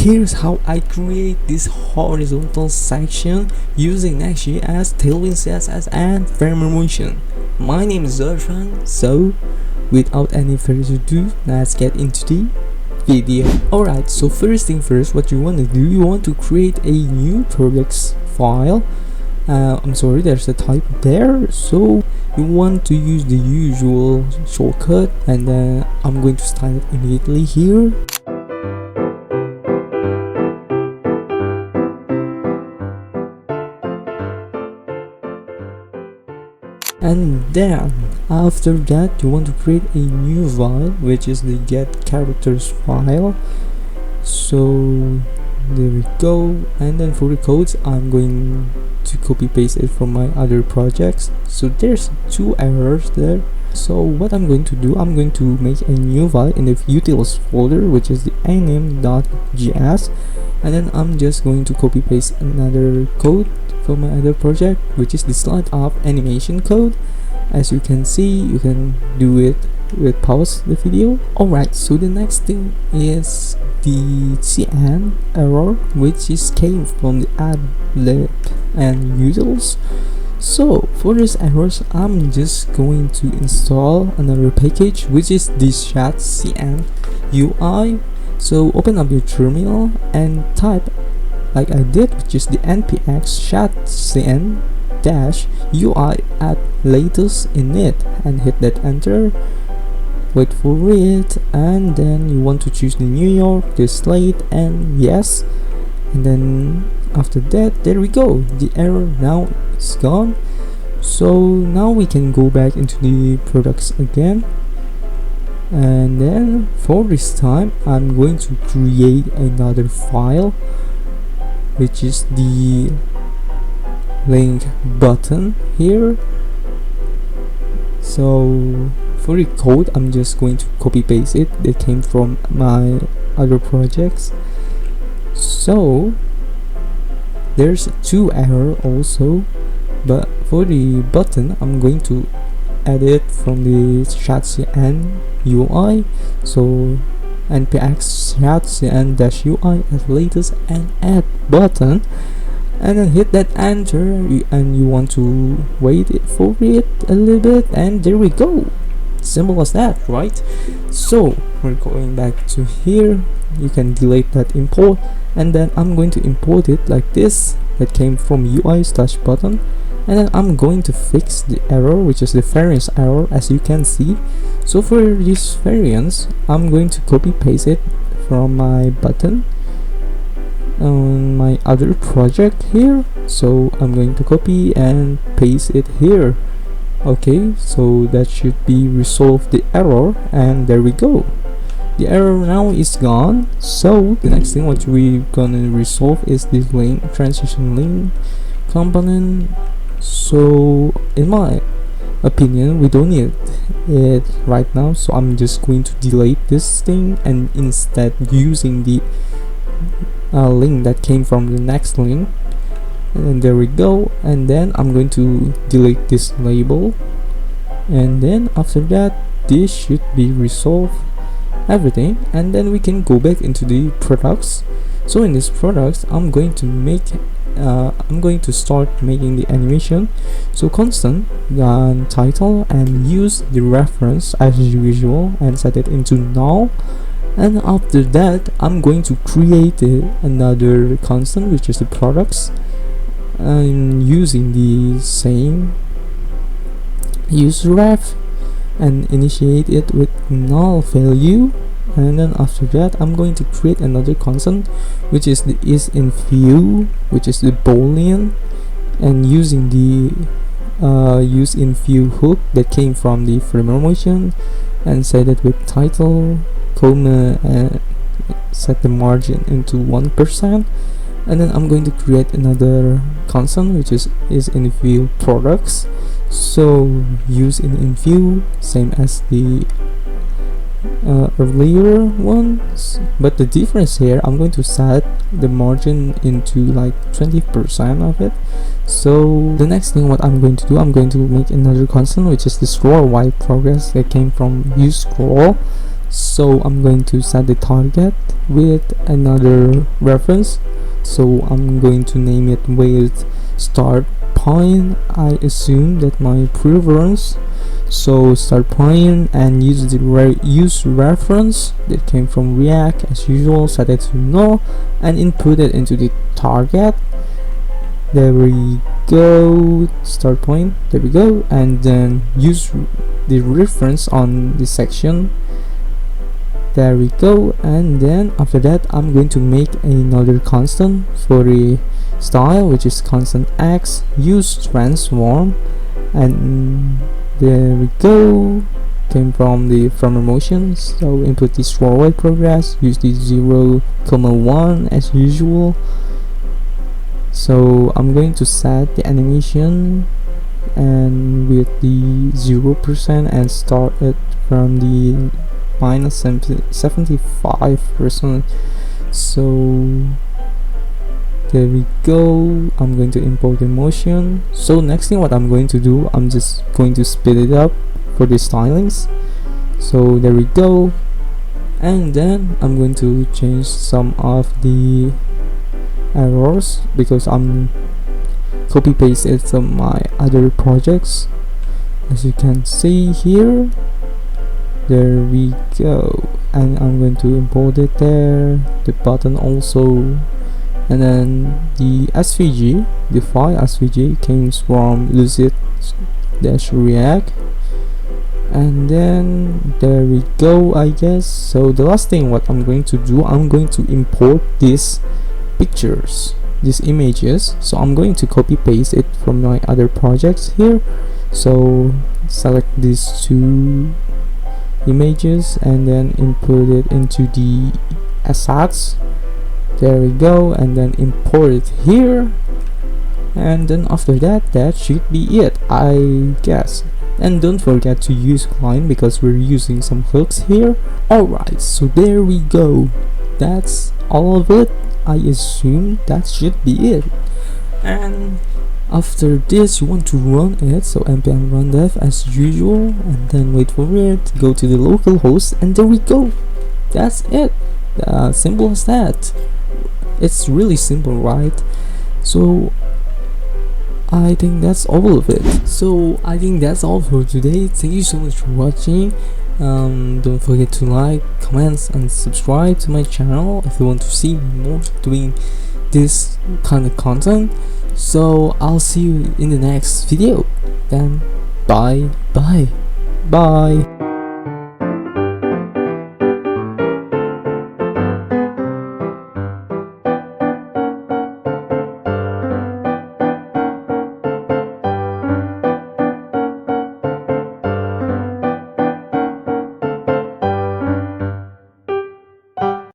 here's how I create this horizontal section using Next.js, Tailwind CSS and Firmware Motion. My name is Zerfan, so without any further ado, let's get into the video. Alright, so first thing first, what you want to do, you want to create a new projects file. I'm sorry, there's a typo there, so you want to use the usual shortcut, and then I'm going to start it immediately here. And then after that you want to create a new file, which is the get characters file. So there we go. And then for the codes, I'm going to copy paste it from my other projects. So there's two errors there. So what I'm going to do, I'm going to make a new file in the utils folder, which is the anim.js, and then I'm just going to copy paste another code from my other project, which is the slide up animation code. As you can see, you can do it with pause the video. Alright, so the next thing is the cn error, which is came from the add lib and utils. So for these errors, I'm just going to install another package, which is this cn UI. So open up your terminal and type like I did, which is the npx cn -ui add latest init, and hit that enter. Wait for it, and then you want to choose the New York, the slate, and yes. And then after that, there we go, the error now is gone. So now we can go back into the products again, and then for this time I'm going to create another file, which is the link button here. So for the code, I'm just going to copy paste it. They came from my other projects. So there's two error also, but for the button, I'm going to add it from the cn UI. So npx cn-ui as latest and add button, and then hit that enter, and you want to wait for it a little bit, and there we go. Simple as that, right? So we're going back to here. You can delete that import, and then I'm going to import it like this, that came from UI/button, and then I'm going to fix the error, which is the variance error, as you can see. So for this variance, I'm going to copy paste it from my button on my other project here. So I'm going to copy and paste it here. Okay, so that should be resolved the error, and there we go, the error now is gone. So the next thing what we're gonna resolve is this link transition link component. So in my opinion, we don't need it right now, so I'm just going to delete this thing and instead using the link that came from the next link. And there we go, and then I'm going to delete this label, and then after that this should be resolved everything, and then we can go back into the products. So in this products, I'm going to start making the animation. So constant title, and use the reference as usual and set it into null. And after that, I'm going to create another constant, which is the products, and using the same useRef and initiate it with null value. And then after that, I'm going to create another constant, which is the isInView, which is the boolean, and using the useInView hook that came from the Firmware Motion, and set it with title, comma, and set the margin into 1%. And then I'm going to create another constant, which is InView products. So use InView, same as the earlier ones, but the difference here, I'm going to set the margin into like 20% of it. So the next thing what I'm going to do, I'm going to make another constant, which is the scroll y progress that came from useScroll. So I'm going to set the target with another reference, so I'm going to name it with start point. I assume that my preference, so start point, and use the use reference that came from React as usual, set it to null and input it into the target. There we go, start point, there we go, and then use the reference on the section. There we go, and then after that I'm going to make another constant for the style, which is constant x, use transform, and there we go, came from the framer motion. So input this forward progress, use the 0,1 as usual. So I'm going to set the animation and with the 0% and start it from the minus 75%. So there we go, I'm going to import the motion. So next thing what I'm going to do, I'm just going to speed it up for the stylings. So there we go, and then I'm going to change some of the errors because I'm copy paste it from my other projects, as you can see here. There we go, and I'm going to import it there, the button also, and then the SVG, the file SVG came from lucid-react, and then there we go, I guess. So the last thing what I'm going to do, I'm going to import these pictures, these images. So I'm going to copy paste it from my other projects here. So select these two images and then input it into the assets. There we go, and then import it here, and then after that, that should be it, I guess. And don't forget to use client because we're using some hooks here. Alright, so there we go, that's all of it. I assume that should be it. And after this you want to run it, so npm run dev as usual, and then wait for it, go to the local host, and there we go, that's it. Simple as that. It's really simple, right? So I think that's all of it. So I think that's all for today. Thank you so much for watching. Don't forget to like, comment, and subscribe to my channel if you want to see me more doing this kind of content. So I'll see you in the next video. Then bye.